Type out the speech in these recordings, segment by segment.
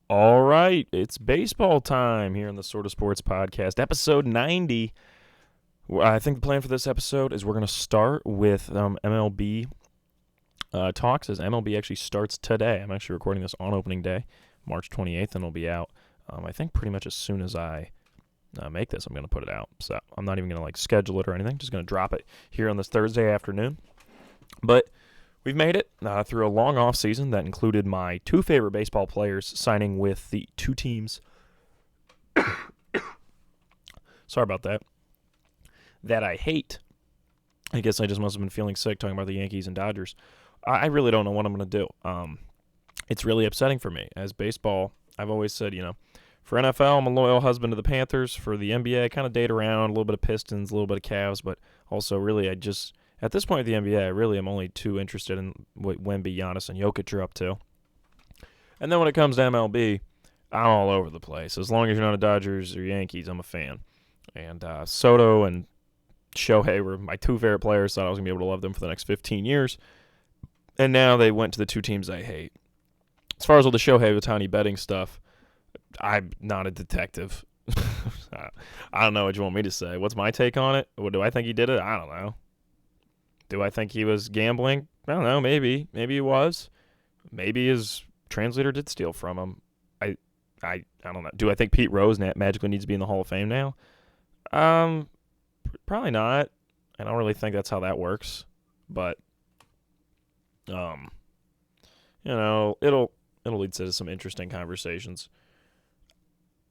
All right, it's baseball time here on the Sort of Sports Podcast, episode 90. I think the plan for this episode is we're going to start with MLB talks, as MLB actually starts today. I'm actually recording this on opening day, March 28th, and it'll be out, I think, pretty much as soon as I make this. I'm going to put it out. So I'm not even going to schedule it or anything. Just going to drop it here on this Thursday afternoon. But we've made it through a long off season that included my two favorite baseball players signing with the two teams. Sorry about that I hate. I guess I just must have been feeling sick talking about the Yankees and Dodgers. I really don't know what I'm going to do. It's really upsetting for me. As baseball, I've always said, for NFL, I'm a loyal husband to the Panthers. For the NBA, I kind of date around, a little bit of Pistons, a little bit of Cavs, but also really at this point in the NBA, I really am only too interested in what Wemby, Giannis, and Jokic are up to. And then when it comes to MLB, I'm all over the place. As long as you're not a Dodgers or Yankees, I'm a fan. And Soto and Shohei were my two favorite players. Thought I was going to be able to love them for the next 15 years. And now they went to the two teams I hate. As far as all the Shohei Ohtani betting stuff, I'm not a detective. I don't know what you want me to say. What's my take on it? What do I think he did it? I don't know. Do I think he was gambling? I don't know. Maybe he was. Maybe his translator did steal from him. I don't know. Do I think Pete Rose magically needs to be in the Hall of Fame now? Probably not. I don't really think that's how that works. But it'll lead to some interesting conversations.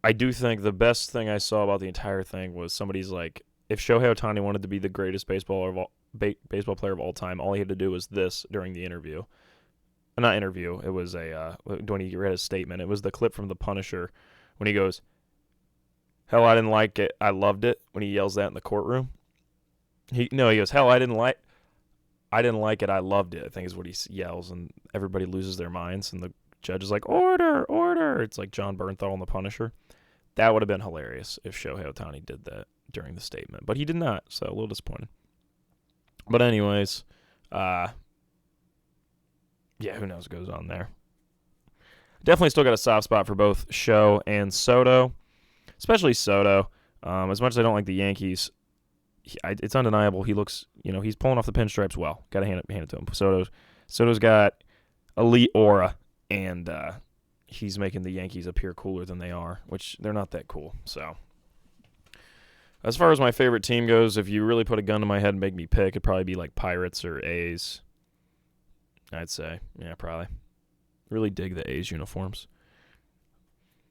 I do think the best thing I saw about the entire thing was somebody's like, if Shohei Ohtani wanted to be the greatest baseball player of all time, all he had to do was this during the interview. Not interview. It was when he read his statement. It was the clip from The Punisher when he goes, "Hell, I didn't like it. I loved it." When he yells that in the courtroom, he goes, "Hell, I didn't like it. I loved it." I think is what he yells, and everybody loses their minds, and the judge is like, "Order, order!" It's like John Bernthal in The Punisher. That would have been hilarious if Shohei Ohtani did that during the statement, but he did not. So a little disappointed. But anyways, who knows what goes on there. Definitely still got a soft spot for both Show and Soto, especially Soto. As much as I don't like the Yankees, it's undeniable he looks, he's pulling off the pinstripes well. Got to hand it to him. Soto's got elite aura, and he's making the Yankees appear cooler than they are, which they're not that cool. So, as far as my favorite team goes, if you really put a gun to my head and make me pick, it'd probably be like Pirates or A's. I'd say, yeah, probably. Really dig the A's uniforms.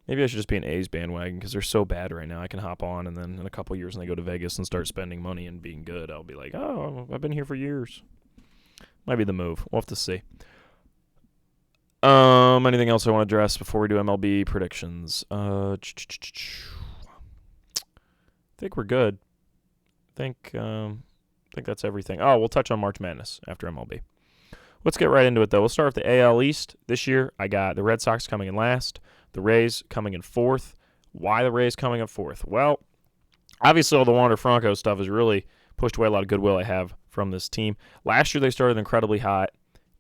Maybe I should just be an A's bandwagon because they're so bad right now. I can hop on, and then in a couple years when they go to Vegas and start spending money and being good, I'll be like, oh, I've been here for years. Might be the move. We'll have to see. Anything else I want to address before we do MLB predictions? I think we're good. I think that's everything. Oh, we'll touch on March Madness after MLB. Let's get right into it, though. We'll start with the AL East. This year, I got the Red Sox coming in last, the Rays coming in fourth. Why the Rays coming in fourth? Well, obviously all the Wander Franco stuff has really pushed away a lot of goodwill I have from this team. Last year, they started incredibly hot,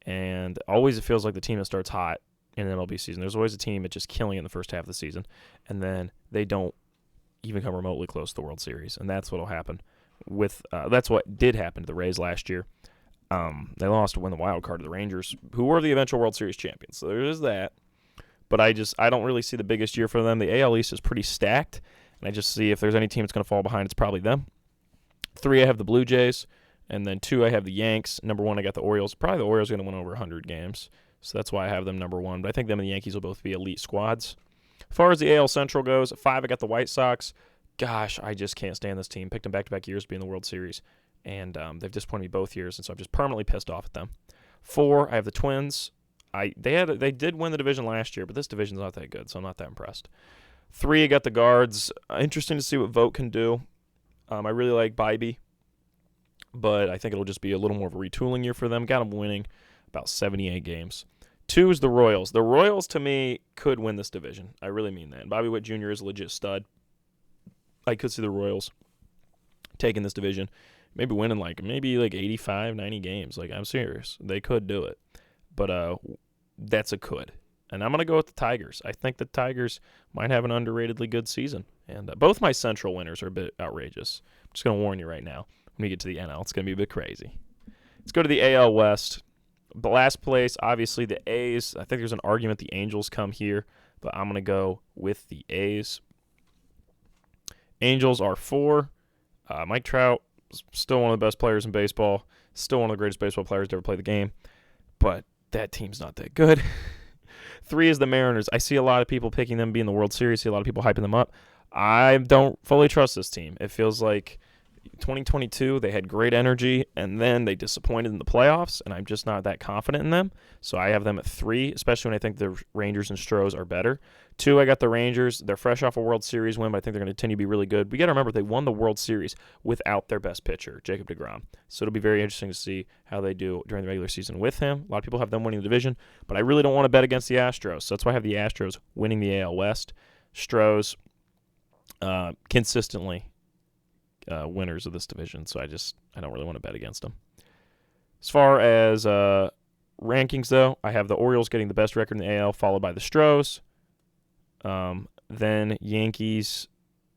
and always it feels like the team that starts hot in an MLB season. There's always a team that's just killing in the first half of the season, and then they don't even come remotely close to the World Series, and that's what will happen. That's what did happen to the Rays last year. They lost to win the wild card to the Rangers, who were the eventual World Series champions. So there is that. But I don't really see the biggest year for them. The AL East is pretty stacked, and I just see if there's any team that's going to fall behind, it's probably them. 3, I have the Blue Jays, and then 2, I have the Yanks. Number 1, I got the Orioles. Probably the Orioles are going to win over 100 games, so that's why I have them number 1. But I think them and the Yankees will both be elite squads. As far as the AL Central goes, 5, I got the White Sox. Gosh, I just can't stand this team. Picked them back-to-back years to be in the World Series. And they've disappointed me both years, and so I'm just permanently pissed off at them. 4, I have the Twins. They did win the division last year, but this division's not that good, so I'm not that impressed. 3, I got the Guards. Interesting to see what Vogt can do. I really like Bybee, but I think it'll just be a little more of a retooling year for them. Got them winning about 78 games. 2 is the Royals. The Royals, to me, could win this division. I really mean that. Bobby Witt Jr. is a legit stud. I could see the Royals taking this division. Maybe winning maybe 85, 90 games. I'm serious. They could do it. But that's a could. and I'm going to go with the Tigers. I think the Tigers might have an underratedly good season. And both my Central winners are a bit outrageous. I'm just going to warn you right now. When we get to the NL, it's going to be a bit crazy. Let's go to the AL West. The last place, obviously, the A's. I think there's an argument the Angels come here, but I'm going to go with the A's. Angels are 4. Mike Trout, still one of the best players in baseball. Still one of the greatest baseball players to ever play the game. But that team's not that good. 3 is the Mariners. I see a lot of people picking them to be in the World Series. I see a lot of people hyping them up. I don't fully trust this team. It feels like 2022, they had great energy, and then they disappointed in the playoffs, and I'm just not that confident in them. So I have them at 3, especially when I think the Rangers and Stros are better. 2, I got the Rangers. They're fresh off a World Series win, but I think they're going to continue to be really good. We got to remember, they won the World Series without their best pitcher, Jacob deGrom. So it'll be very interesting to see how they do during the regular season with him. A lot of people have them winning the division, but I really don't want to bet against the Astros. So that's why I have the Astros winning the AL West. Stros consistently winners of this division, so I don't really want to bet against them. As far as rankings, though, I have the Orioles getting the best record in the AL, followed by the Stros, then Yankees,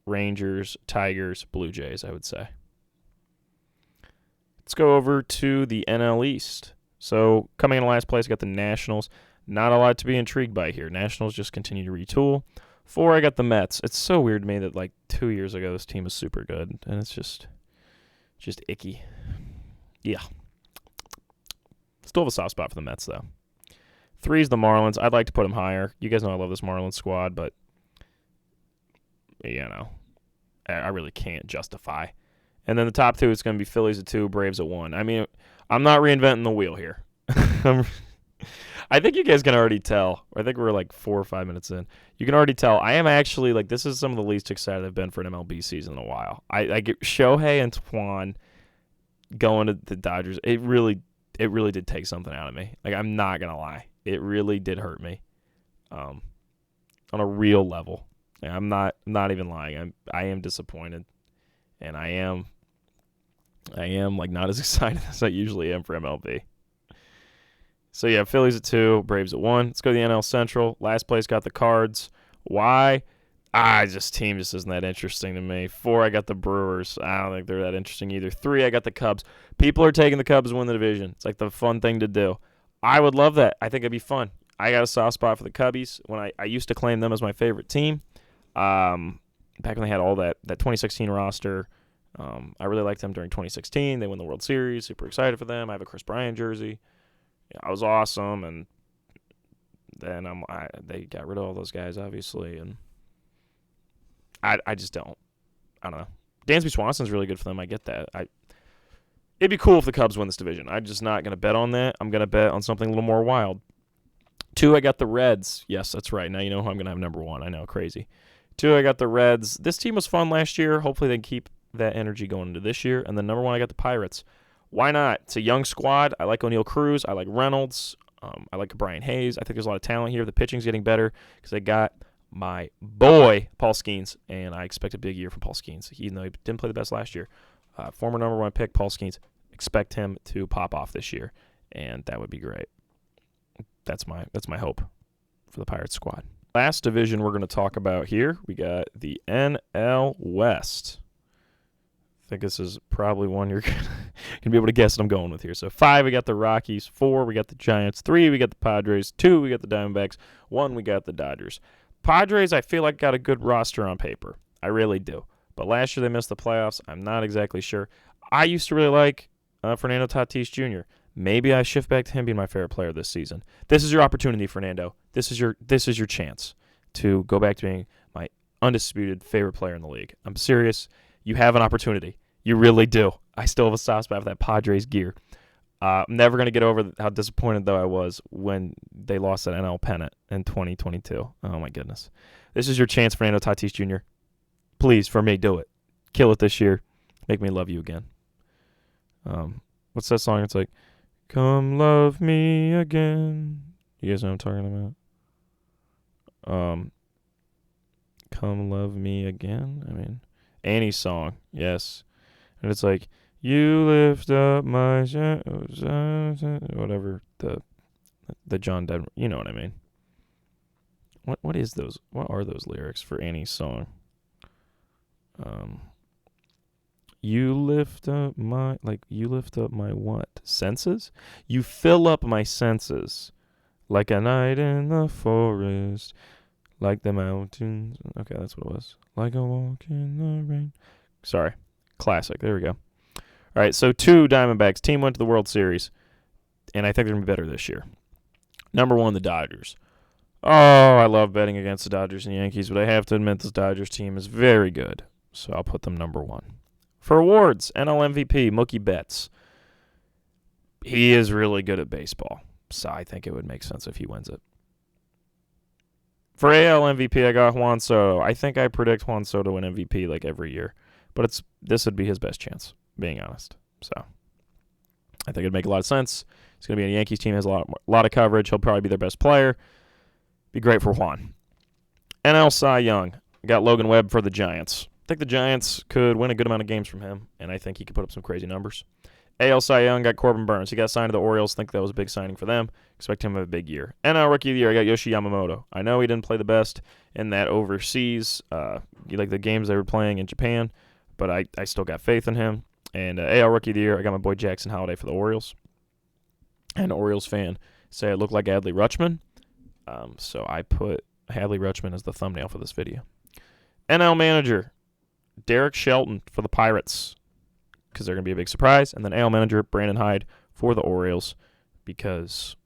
Rangers, Tigers, Blue Jays, I would say. Let's go over to the NL East. So coming in last place, I got the Nationals. Not a lot to be intrigued by here. Nationals just continue to retool. 4, I got the Mets. It's so weird to me that like 2 years ago this team was super good, and it's just icky. Yeah. Still have a soft spot for the Mets, though. 3 is the Marlins. I'd like to put them higher. You guys know I love this Marlins squad, but, you know, I really can't justify. And then the top 2 is going to be Phillies at 2, Braves at 1. I mean, I'm not reinventing the wheel here. I think you guys can already tell. I think we're like 4 or 5 minutes in. You can already tell. I am actually, like, this is some of the least excited I've been for an MLB season in a while. I get Shohei and Twan going to the Dodgers. It really did take something out of me. Like, I'm not going to lie. It really did hurt me on a real level. Like, I'm not even lying. I am disappointed. And I am like not as excited as I usually am for MLB. So, yeah, Phillies at 2, Braves at 1. Let's go to the NL Central. Last place got the Cards. Why? Team just isn't that interesting to me. 4, I got the Brewers. I don't think they're that interesting either. 3, I got the Cubs. People are taking the Cubs to win the division. It's like the fun thing to do. I would love that. I think it'd be fun. I got a soft spot for the Cubbies. When I used to claim them as my favorite team. Back when they had all that 2016 roster. I really liked them during 2016. They won the World Series. Super excited for them. I have a Chris Bryant jersey. Yeah, I was awesome, and then they got rid of all those guys, obviously, and I just don't. I don't know. Dansby Swanson's really good for them. I get that. It'd be cool if the Cubs win this division. I'm just not going to bet on that. I'm going to bet on something a little more wild. 2, I got the Reds. Yes, that's right. Now you know who I'm going to have number 1. I know, crazy. 2, I got the Reds. This team was fun last year. Hopefully they can keep that energy going into this year. And then number 1, I got the Pirates. Why not? It's a young squad. I like O'Neal Cruz. I like Reynolds. I like Brian Hayes. I think there's a lot of talent here. The pitching's getting better because they got my boy, Paul Skeens, and I expect a big year from Paul Skeens. Even though he didn't play the best last year. Former number 1 pick, Paul Skeens. Expect him to pop off this year, and that would be great. That's my hope for the Pirates squad. Last division we're going to talk about here, we got the NL West. I think this is probably one you're going to be able to guess what I'm going with here. So 5, we got the Rockies. 4, we got the Giants. 3, we got the Padres. 2, we got the Diamondbacks. 1, we got the Dodgers. Padres, I feel like got a good roster on paper. I really do. But last year they missed the playoffs. I'm not exactly sure. I used to really like Fernando Tatis Jr. Maybe I shift back to him being my favorite player this season. This is your opportunity, Fernando. This is your chance to go back to being my undisputed favorite player in the league. I'm serious. You have an opportunity. You really do. I still have a soft spot for that Padres gear. I'm never going to get over how disappointed, though, I was when they lost that NL pennant in 2022. Oh, my goodness. This is your chance, Fernando Tatis Jr. Please, for me, do it. Kill it this year. Make me love you again. What's that song? It's like, come love me again. You guys know what I'm talking about? Come love me again. I mean, Annie's song, yes. And it's like, you lift up my whatever, the John Denver, you know what I mean. What is those? What are those lyrics for Annie's song? You lift up my what? Senses? You fill up my senses like a night in the forest, like the mountains. Okay, that's what it was. Like a walk in the rain. Sorry. Classic. There we go. All right, so 2 Diamondbacks. Team went to the World Series, and I think they're going to be better this year. Number 1, the Dodgers. Oh, I love betting against the Dodgers and Yankees, but I have to admit this Dodgers team is very good, so I'll put them number 1. For awards, NL MVP, Mookie Betts. He is really good at baseball, so I think it would make sense if he wins it. For AL MVP, I got Juan Soto. I think I predict Juan Soto win MVP like every year, but this would be his best chance, being honest. So I think it'd make a lot of sense. He's going to be on a Yankees team, has a lot of coverage. He'll probably be their best player. Be great for Juan. NL Cy Young. I got Logan Webb for the Giants. I think the Giants could win a good amount of games from him, and I think he could put up some crazy numbers. AL Cy Young got Corbin Burns. He got signed to the Orioles. I think that was a big signing for them. Expect him to have a big year. NL Rookie of the Year, I got Yoshi Yamamoto. I know he didn't play the best in that overseas, like the games they were playing in Japan, but I still got faith in him. And AL Rookie of the Year, I got my boy Jackson Holliday for the Orioles. And Orioles fan say I look like Adley Rutschman, so I put Adley Rutschman as the thumbnail for this video. NL Manager, Derek Shelton for the Pirates, because they're going to be a big surprise. And then AL Manager, Brandon Hyde for the Orioles, because,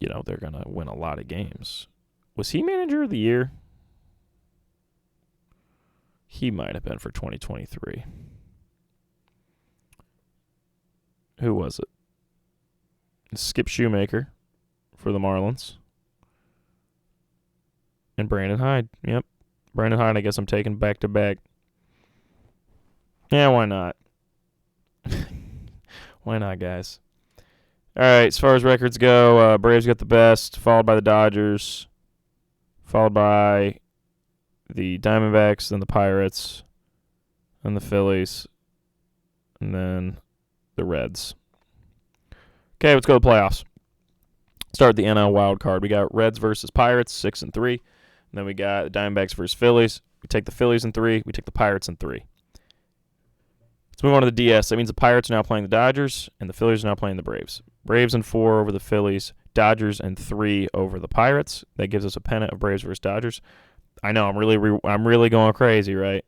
they're going to win a lot of games. Was he Manager of the Year? He might have been for 2023. Who was it? Skip Shoemaker for the Marlins. And Brandon Hyde. Yep. Brandon Hyde, I guess I'm taking back-to-back. Yeah, why not? Why not, guys? All right, as far as records go, Braves got the best, followed by the Dodgers, followed by the Diamondbacks, then the Pirates, then the Phillies, and then the Reds. Okay, let's go to the playoffs. Start the NL wild card. We got Reds versus Pirates, 6-3. And then we got the Diamondbacks versus Phillies. We take the Phillies in 3. We take the Pirates in 3. Let's move on to the DS. That means the Pirates are now playing the Dodgers, and the Phillies are now playing the Braves. Braves in 4 over the Phillies. Dodgers in 3 over the Pirates. That gives us a pennant of Braves versus Dodgers. I know, I'm really going crazy, right?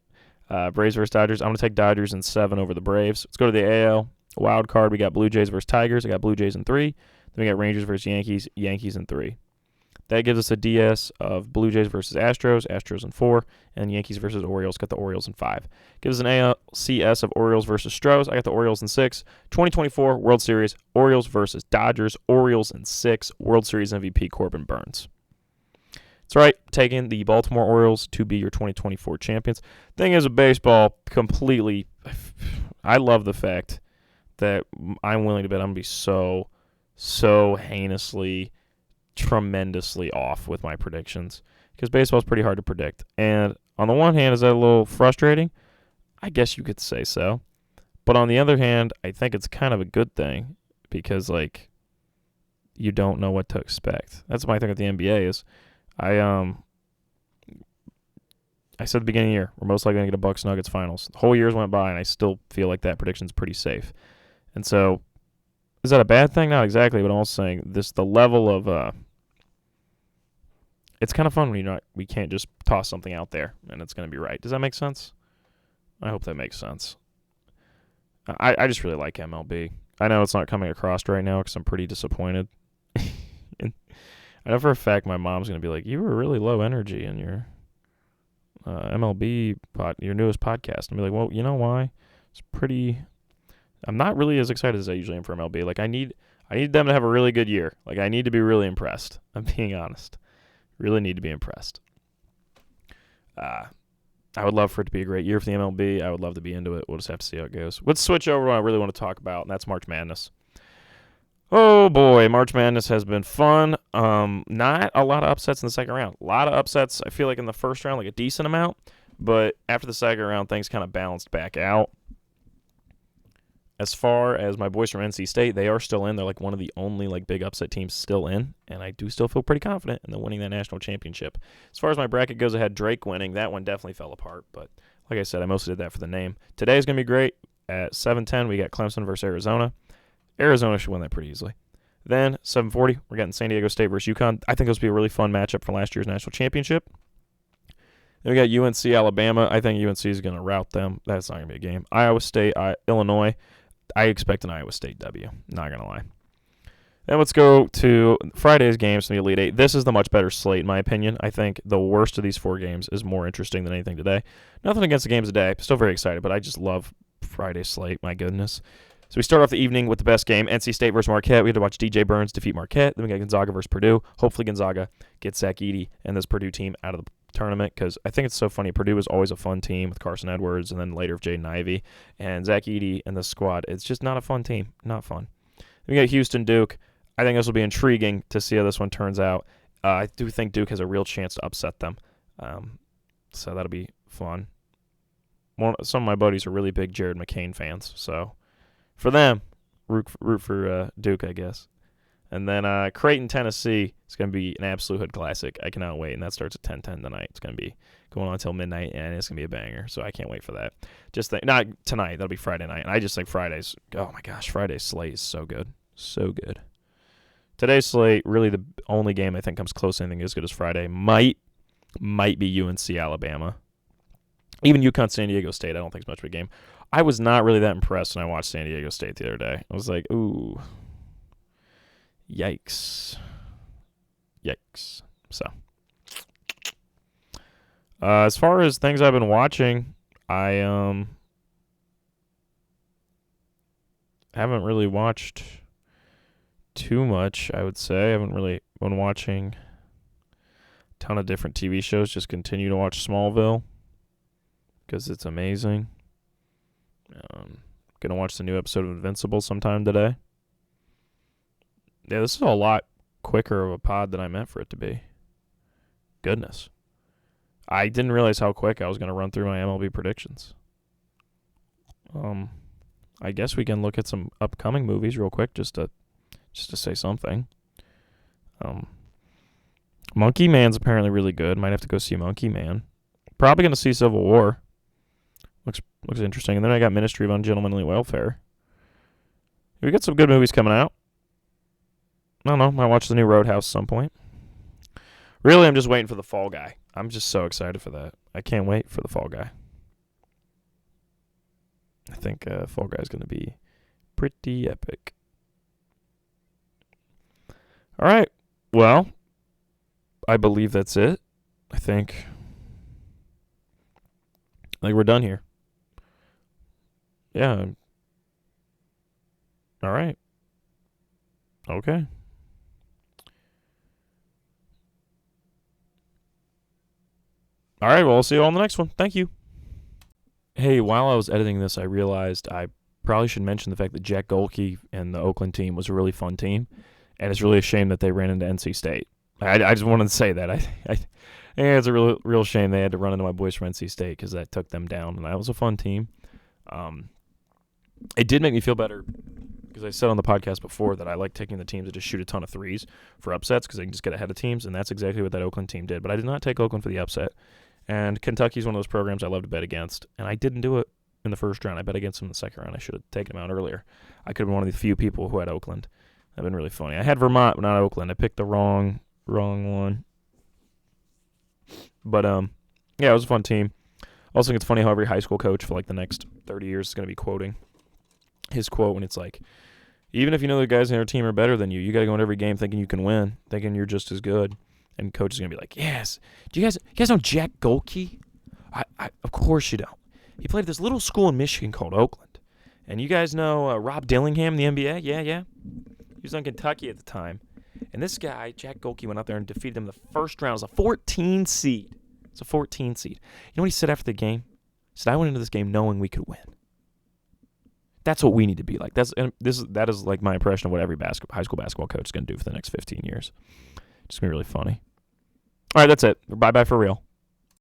Braves versus Dodgers. I'm going to take Dodgers in 7 over the Braves. Let's go to the AL wild card. We got Blue Jays versus Tigers. I got Blue Jays in 3. Then we got Rangers versus Yankees. Yankees in 3. That gives us a DS of Blue Jays versus Astros. Astros in 4. And Yankees versus Orioles. Got the Orioles in 5. Gives us an ALCS of Orioles versus Stros. I got the Orioles in 6. 2024 World Series. Orioles versus Dodgers. Orioles in 6. World Series MVP Corbin Burns. That's right, taking the Baltimore Orioles to be your 2024 champions. Thing is, with baseball, completely, I love the fact that I'm willing to bet I'm going to be so heinously, tremendously off with my predictions, because baseball is pretty hard to predict. And on the one hand, is that a little frustrating? I guess you could say so. But on the other hand, I think it's kind of a good thing, because, you don't know what to expect. That's my thing with the NBA is, I said at the beginning of the year, we're most likely going to get a Bucks Nuggets finals. The whole year's went by, and I still feel like that prediction's pretty safe. And so, is that a bad thing? Not exactly, but I'm also saying the level of, it's kind of fun when we can't just toss something out there, and it's going to be right. Does that make sense? I hope that makes sense. I just really like MLB. I know it's not coming across right now because I'm pretty disappointed. I know for a fact my mom's going to be like, you were really low energy in your MLB your newest podcast. And be like, well, you know why? I'm not really as excited as I usually am for MLB. I need them to have a really good year. I need to be really impressed. I'm being honest. Really need to be impressed. I would love for it to be a great year for the MLB. I would love to be into it. We'll just have to see how it goes. Let's switch over to what I really want to talk about, and that's March Madness. Oh, boy, March Madness has been fun. Not a lot of upsets in the second round. A lot of upsets, I feel like, in the first round, a decent amount. But after the second round, things kind of balanced back out. As far as my boys from NC State, they are still in. They're like one of the only like big upset teams still in, and I do still feel pretty confident in them winning that national championship. As far as my bracket goes, I had Drake winning. That one definitely fell apart, but like I said, I mostly did that for the name. Today is going to be great. At 7:10, we got Clemson versus Arizona. Arizona should win that pretty easily. Then 7:40, we're getting San Diego State versus UConn. I think this will be a really fun matchup for last year's national championship. Then we got UNC Alabama. I think UNC is going to rout them. That's not going to be a game. Iowa State, Illinois. I expect an Iowa State W. Not going to lie. Then let's go to Friday's games from the Elite Eight. This is the much better slate, in my opinion. I think the worst of these 4 games is more interesting than anything today. Nothing against the games today. Still very excited, but I just love Friday's slate. My goodness. So we start off the evening with the best game, NC State versus Marquette. We had to watch DJ Burns defeat Marquette. Then we got Gonzaga versus Purdue. Hopefully Gonzaga gets Zach Edey and this Purdue team out of the tournament, because I think it's so funny. Purdue is always a fun team with Carson Edwards and then later of Jaden Ivey. And Zach Edey and the squad, it's just not a fun team. Not fun. Then we got Houston Duke. I think this will be intriguing to see how this one turns out. I do think Duke has a real chance to upset them. So that'll be fun. Some of my buddies are really big Jared McCain fans, so for them, root for Duke, I guess. And then Creighton, Tennessee, is going to be an absolute hood classic. I cannot wait, and that starts at 10:10 tonight. It's going to be going on until midnight, and it's going to be a banger, so I can't wait for that. Not tonight, that'll be Friday night, and I just think Fridays, oh my gosh, Friday's slate is so good. So good. Today's slate, really the only game I think comes close to anything as good as Friday, might be UNC Alabama. Even UConn San Diego State, I don't think it's much of a game. I was not really that impressed when I watched San Diego State the other day. I was like, ooh, yikes. So, as far as things I've been watching, I haven't really watched too much, I would say. I haven't really been watching a ton of different TV shows. Just continue to watch Smallville because it's amazing. Gonna watch the new episode of Invincible sometime today. Yeah, this is a lot quicker of a pod than I meant for it to be. Goodness. I didn't realize how quick I was going to run through my MLB predictions. I guess we can look at some upcoming movies real quick just to say something. Monkey Man's apparently really good. Might have to go see Monkey Man. Probably going to see Civil War. Looks interesting. And then I got Ministry of Ungentlemanly Welfare. We got some good movies coming out. I don't know. Might watch the new Roadhouse at some point. Really, I'm just waiting for the Fall Guy. I'm just so excited for that. I can't wait for the Fall Guy. I think Fall Guy is going to be pretty epic. All right. Well, I believe that's it. I think we're done here. Yeah. All right. Okay. All right, well, I'll see you all in the next one. Thank you. Hey, while I was editing this, I realized I probably should mention the fact that Jack Golke and the Oakland team was a really fun team, and it's really a shame that they ran into NC State. I just wanted to say that. I think it's a real shame they had to run into my boys from NC State because that took them down, and that was a fun team. It did make me feel better because I said on the podcast before that I like taking the teams that just shoot a ton of threes for upsets because they can just get ahead of teams, and that's exactly what that Oakland team did. But I did not take Oakland for the upset. And Kentucky's one of those programs I love to bet against, and I didn't do it in the first round. I bet against them in the second round. I should have taken them out earlier. I could have been one of the few people who had Oakland. That'd been really funny. I had Vermont, but not Oakland. I picked the wrong one. But yeah, it was a fun team. Also think it's funny how every high school coach for like the next 30 years is going to be quoting his quote when it's like, even if you know the guys in your team are better than you, you got to go into every game thinking you can win, thinking you're just as good. And coach is going to be like, yes. Do you guys know Jack Golke? Of course you don't. He played at this little school in Michigan called Oakland. And you guys know Rob Dillingham in the NBA? Yeah. He was on Kentucky at the time. And this guy, Jack Golke, went out there and defeated him in the first round. It was a 14 seed. It's a 14 seed. You know what he said after the game? He said, I went into this game knowing we could win. That's what we need to be like. That is like my impression of what every high school basketball coach is going to do for the next 15 years. It's going to be really funny. All right, that's it. Bye-bye for real.